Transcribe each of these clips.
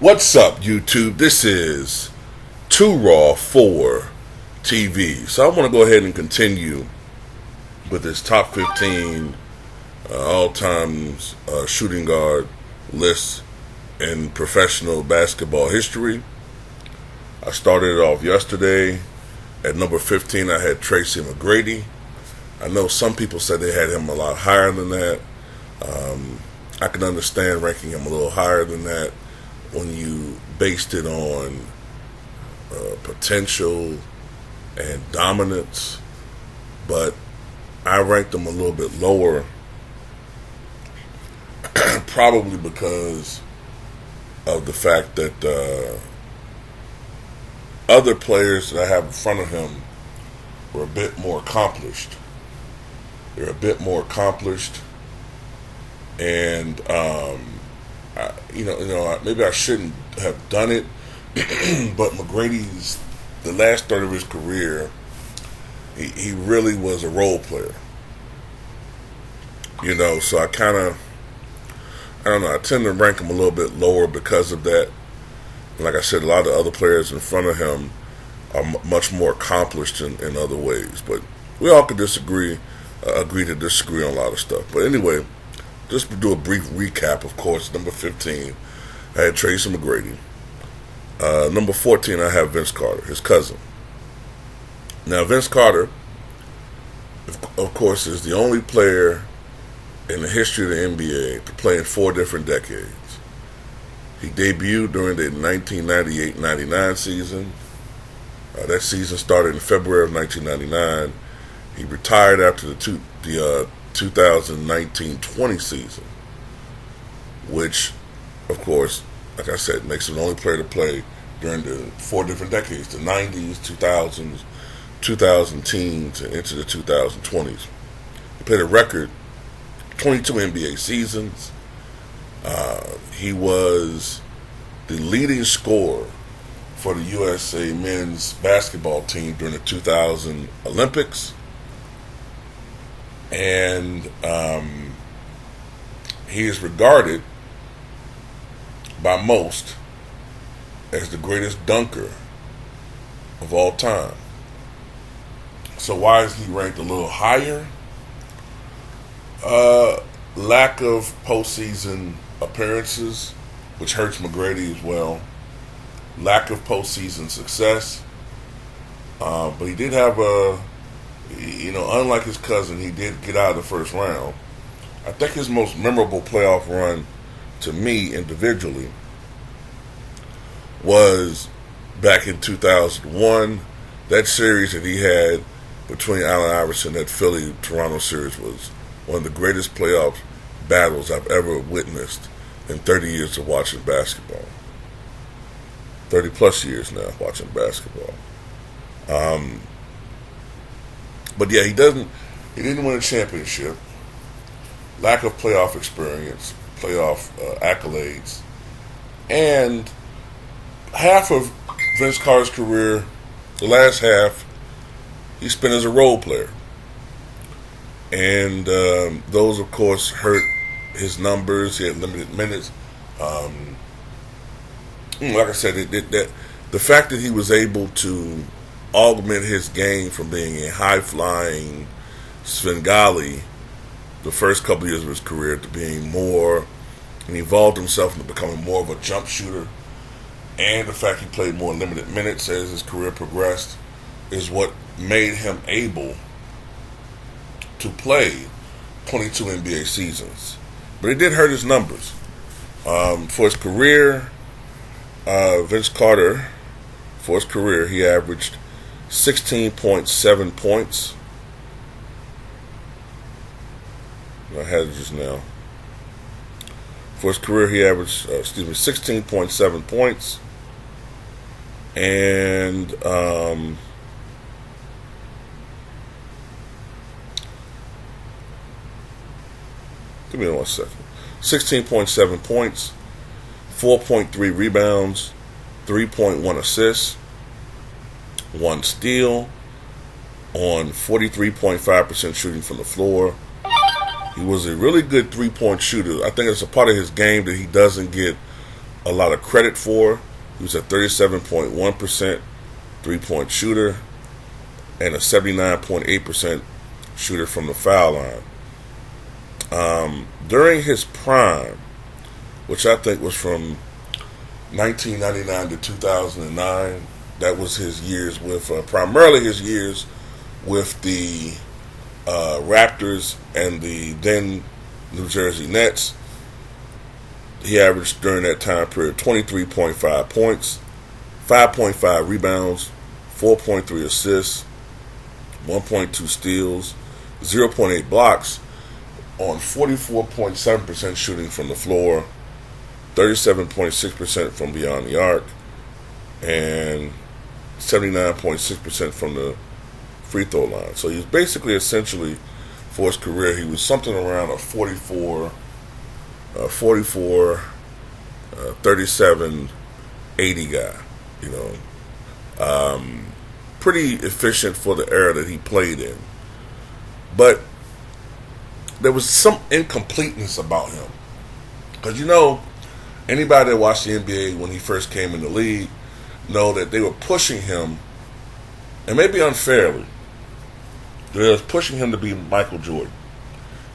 What's up, YouTube? This is Too Raw for TV. So I want to go ahead and continue with this top 15 all-time shooting guard list in professional basketball history. I started it off yesterday. At number 15, I had Tracy McGrady. I know some people said they had him a lot higher than that. I can understand ranking him a little higher than that when you based it on potential and dominance, but I ranked him a little bit lower, probably because of the fact that other players that I have in front of him were a bit more accomplished. They're a bit more accomplished, and maybe I shouldn't have done it, but McGrady's the last third of his career, he really was a role player. So I tend to rank him a little bit lower because of that. Like I said, a lot of other players in front of him are much more accomplished in other ways. But we all could agree to disagree on a lot of stuff. But anyway, just to do a brief recap, of course, number 15, I had Tracy McGrady. Number 14, I have Vince Carter, his cousin. Now, Vince Carter, of course, is the only player in the history of the NBA to play in 4 different decades. He debuted during the 1998-99 season. That season started in February of 1999. He retired after the 2019-20 season, which, of course, like I said, makes him the only player to play during the 4 different decades, the 90s, 2000s, 2010s, and into the 2020s. He played a record 22 NBA seasons. He was the leading scorer for the USA men's basketball team during the 2000 Olympics. And he is regarded by most as the greatest dunker of all time. So why is he ranked a little higher? Lack of postseason appearances, which hurts McGrady as well. Lack of postseason success. But he did have unlike his cousin, he did get out of the first round. I think his most memorable playoff run to me individually was back in 2001. That series that he had between Allen Iverson, that Philly-Toronto series, was one of the greatest playoff battles I've ever witnessed in 30 years of watching basketball. 30 plus years now watching basketball. But yeah, he didn't win a championship. Lack of playoff experience, playoff accolades, and half of Vince Carter's career, the last half, he spent as a role player. And those, of course, hurt his numbers. He had limited minutes. Like I said, the fact that he was able to augment his game from being a high-flying Svengali the first couple of years of his career to being more, and he evolved himself into becoming more of a jump shooter, and the fact he played more limited minutes as his career progressed, is what made him able to play 22 NBA seasons. But it did hurt his numbers. For his career, Vince Carter, for his career, he averaged 16.7 points. I had it just now. For his career, he averaged, 16.7 points. And, give me 1 second. 16.7 points, 4.3 rebounds, 3.1 assists, 1 steal, on 43.5% shooting from the floor. He was a really good three-point shooter. I think it's a part of his game that he doesn't get a lot of credit for. He was a 37.1% three-point shooter and a 79.8% shooter from the foul line. During his prime, which I think was from 1999 to 2009, that was his years with, primarily his years with the Raptors and the then New Jersey Nets. He averaged during that time period 23.5 points, 5.5 rebounds, 4.3 assists, 1.2 steals, 0.8 blocks on 44.7% shooting from the floor, 37.6% from beyond the arc, and 79.6% from the free throw line. So he was basically, essentially, for his career, he was something around a 37, 80 guy. You know, pretty efficient for the era that he played in. But there was some incompleteness about him. Because, you know, anybody that watched the NBA when he first came in the league know that they were pushing him, and maybe unfairly, they were pushing him to be Michael Jordan.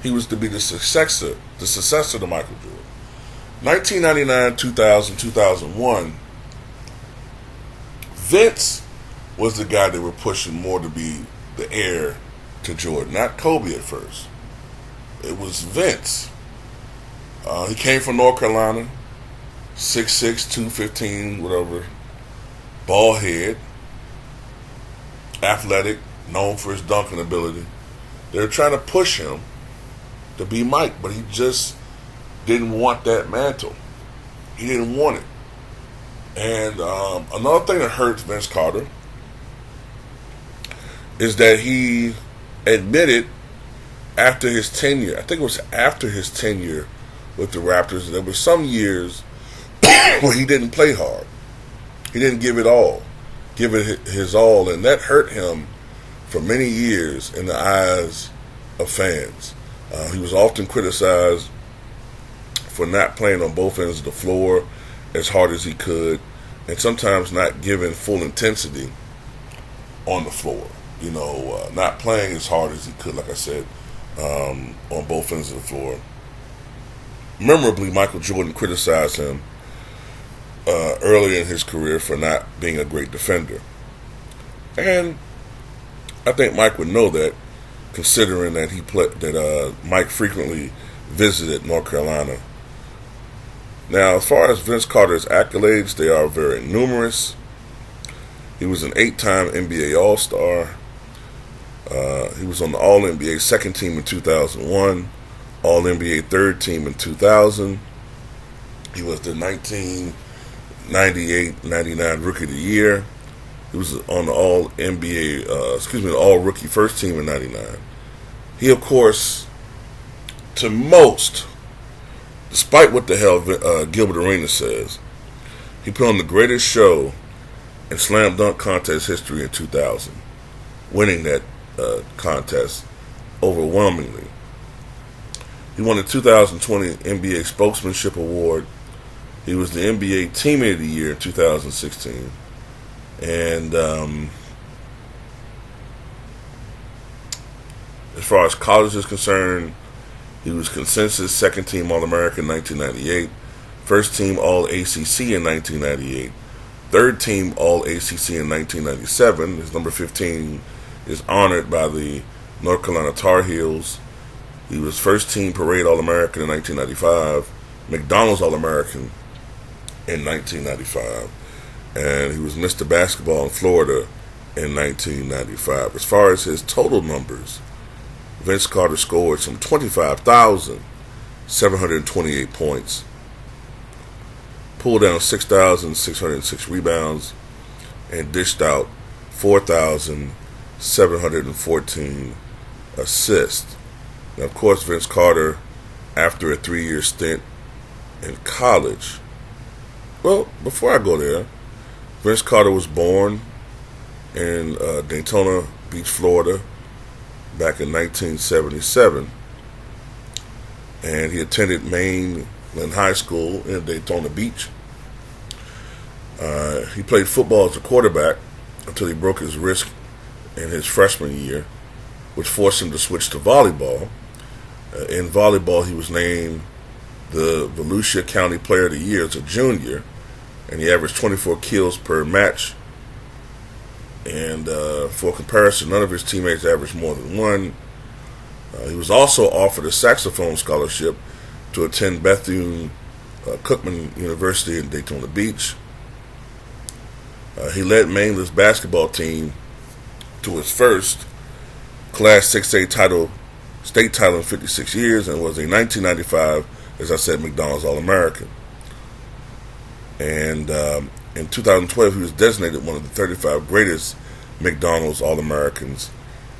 He was to be the successor to Michael Jordan. 1999, 2000, 2001, Vince was the guy they were pushing more to be the heir to Jordan, not Kobe at first. It was Vince. He came from North Carolina, 6'6", 215, whatever, bald head, athletic, known for his dunking ability. They were trying to push him to be Mike, but he just didn't want that mantle. He didn't want it. And another thing that hurts Vince Carter is that he admitted after his tenure, I think it was after his tenure with the Raptors, there were some years where he didn't play hard. He didn't give it all, give it his all, and that hurt him for many years in the eyes of fans. He was often criticized for not playing on both ends of the floor as hard as he could, and sometimes not giving full intensity on the floor. You know, not playing as hard as he could, like I said, on both ends of the floor. Memorably, Michael Jordan criticized him early in his career for not being a great defender. And I think Mike would know that, considering that Mike frequently visited North Carolina. Now, as far as Vince Carter's accolades, they are very numerous. He was an 8-time NBA All-Star. He was on the All-NBA second team in 2001, All-NBA third team in 2000. He was the 1998-99 Rookie of the Year. He was on the the All-Rookie first team in 99. He, of course, to most, despite what the hell Gilbert Arenas says, he put on the greatest show in slam dunk contest history in 2000, winning that contest overwhelmingly. He won the 2020 NBA Spokesmanship Award. He was the NBA Teammate of the Year in 2016. And as far as college is concerned, he was consensus second team All-American 1998, first team All-ACC in 1998, third team All-ACC in 1997. His number 15 is honored by the North Carolina Tar Heels. He was first team Parade All-American in 1995, McDonald's All-American in 1995, and he was Mr. Basketball in Florida in 1995. As far as his total numbers, Vince Carter scored some 25,728 points, pulled down 6,606 rebounds, and dished out 4,714 assists. Now, of course, Vince Carter, after a 3-year stint in college, well, before I go there, Vince Carter was born in Daytona Beach, Florida, back in 1977, and he attended Mainland High School in Daytona Beach. He played football as a quarterback until he broke his wrist in his freshman year, which forced him to switch to volleyball. In volleyball, he was named the Volusia County Player of the Year as a junior, and he averaged 24 kills per match. And for comparison, none of his teammates averaged more than one. He was also offered a saxophone scholarship to attend Bethune-Cookman University in Daytona Beach. He led Mainland's basketball team to its first Class 6A state title in 56 years, and was a 1995, as I said, McDonald's All-American. And in 2012, he was designated one of the 35 greatest McDonald's All-Americans.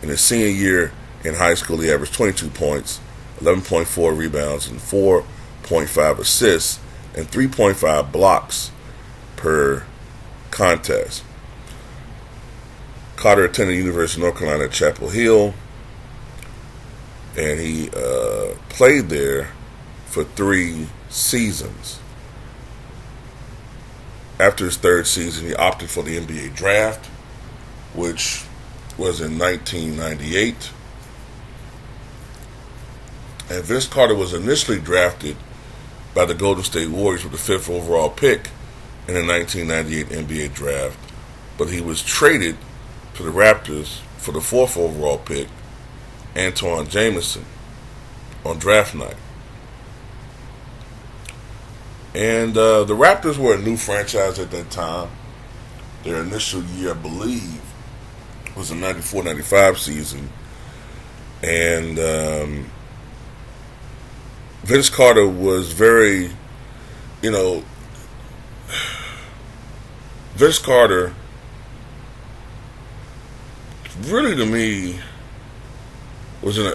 In his senior year in high school, he averaged 22 points, 11.4 rebounds, and 4.5 assists, and 3.5 blocks per contest. Carter attended the University of North Carolina at Chapel Hill, and he played there for 3 seasons. After his third season, he opted for the NBA draft, which was in 1998. And Vince Carter was initially drafted by the Golden State Warriors with the 5th overall pick in the 1998 NBA draft, but he was traded to the Raptors for the 4th overall pick, Antawn Jamison, on draft night. And the Raptors were a new franchise at that time. Their initial year, I believe, was the 94-95 season. And Vince Carter was very, Vince Carter, really to me, was in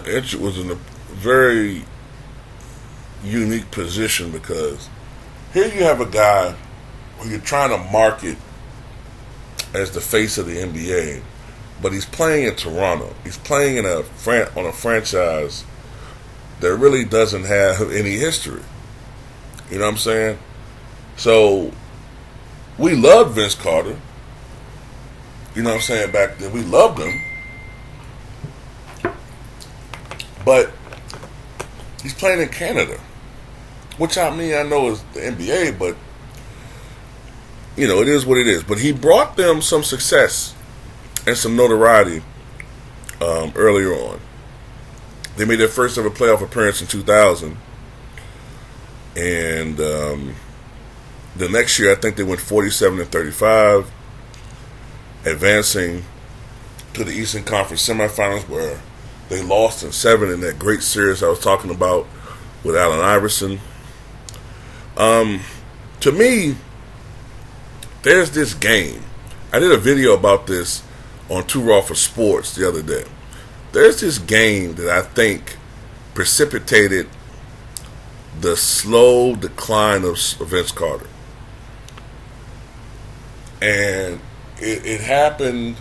a very unique position, because here you have a guy who you're trying to market as the face of the NBA, but he's playing in Toronto. He's playing on a franchise that really doesn't have any history. You know what I'm saying? So we loved Vince Carter. You know what I'm saying? Back then, we loved him. But he's playing in Canada, which I know is the NBA, but it is what it is. But he brought them some success and some notoriety earlier on. They made their first ever playoff appearance in 2000, and the next year I think they went 47-35, advancing to the Eastern Conference semifinals, where they lost in 7 in that great series I was talking about with Allen Iverson. To me, there's this game. I did a video about this on Too Raw for Sports the other day. There's this game that I think precipitated the slow decline of Vince Carter. And it happened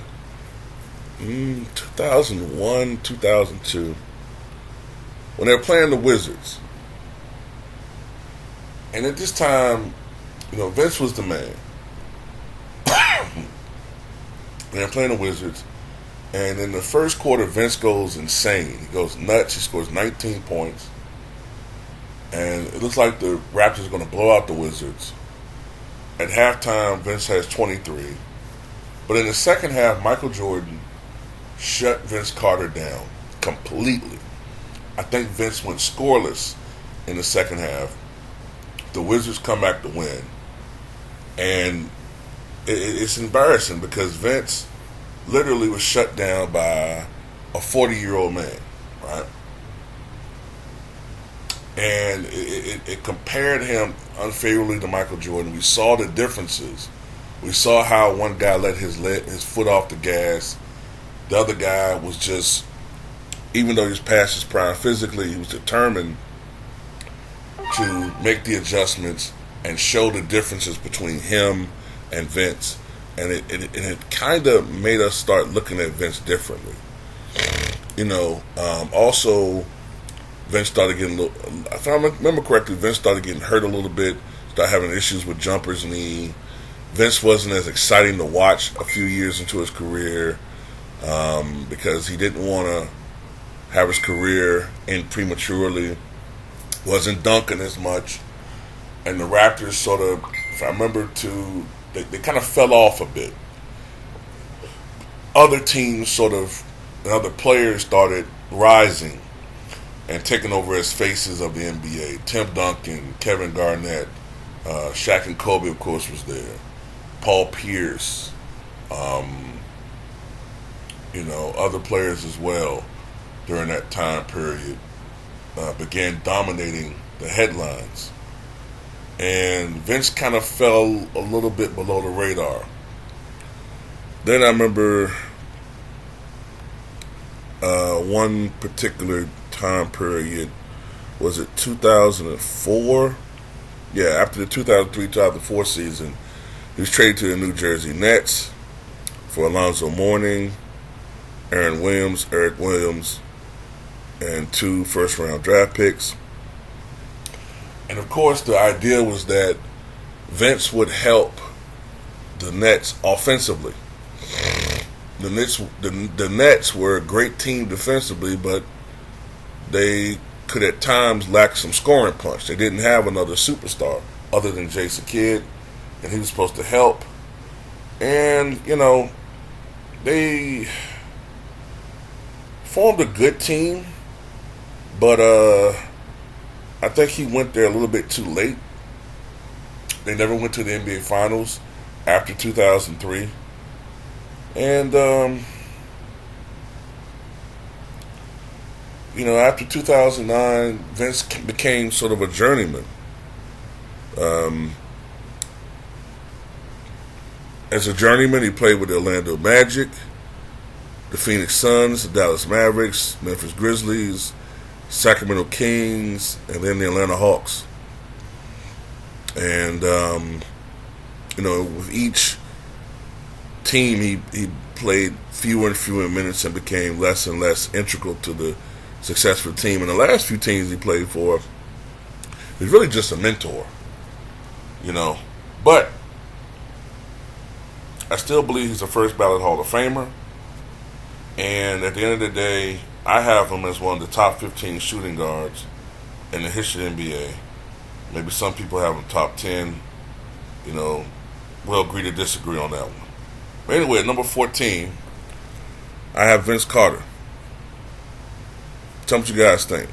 2001, 2002, when they were playing the Wizards. And at this time, Vince was the man. They're playing the Wizards. And in the first quarter, Vince goes insane. He goes nuts. He scores 19 points. And it looks like the Raptors are going to blow out the Wizards. At halftime, Vince has 23. But in the second half, Michael Jordan shut Vince Carter down completely. I think Vince went scoreless in the second half. The Wizards come back to win. And it's embarrassing, because Vince literally was shut down by a 40-year-old man, right? And it compared him unfavorably to Michael Jordan. We saw the differences. We saw how one guy let his foot off the gas. The other guy was just, even though he was past his prime physically, he was determined to make the adjustments and show the differences between him and Vince. And it kind of made us start looking at Vince differently. Also, Vince started getting if I remember correctly, Vince started getting hurt a little bit, started having issues with jumpers knee, Vince wasn't as exciting to watch a few years into his career because he didn't want to have his career end prematurely. Wasn't dunking as much, and the Raptors sort of, if I remember, they kind of fell off a bit. Other teams sort of, and other players started rising and taking over as faces of the NBA. Tim Duncan, Kevin Garnett, Shaq and Kobe, of course, was there. Paul Pierce, other players as well during that time period began dominating the headlines. And Vince kind of fell a little bit below the radar. Then I remember one particular time period, was it 2004? Yeah, after the 2003-2004 season, he was traded to the New Jersey Nets for Alonzo Mourning, Eric Williams, and 2 first-round draft picks. And of course, the idea was that Vince would help the Nets offensively. The Nets were a great team defensively, but they could at times lack some scoring punch. They didn't have another superstar other than Jason Kidd, and he was supposed to help. And, they formed a good team, but I think he went there a little bit too late. They never went to the NBA Finals after 2003. And, after 2009, Vince became sort of a journeyman. As a journeyman, he played with the Orlando Magic, the Phoenix Suns, the Dallas Mavericks, Memphis Grizzlies, Sacramento Kings, and then the Atlanta Hawks. And, with each team, he played fewer and fewer minutes and became less and less integral to the successful team. And the last few teams he played for, he was really just a mentor, But I still believe he's a first ballot Hall of Famer. And at the end of the day, I have him as one of the top 15 shooting guards in the history of the NBA. Maybe some people have him top 10. We'll agree to disagree on that one. But anyway, at number 14, I have Vince Carter. Tell me what you guys think.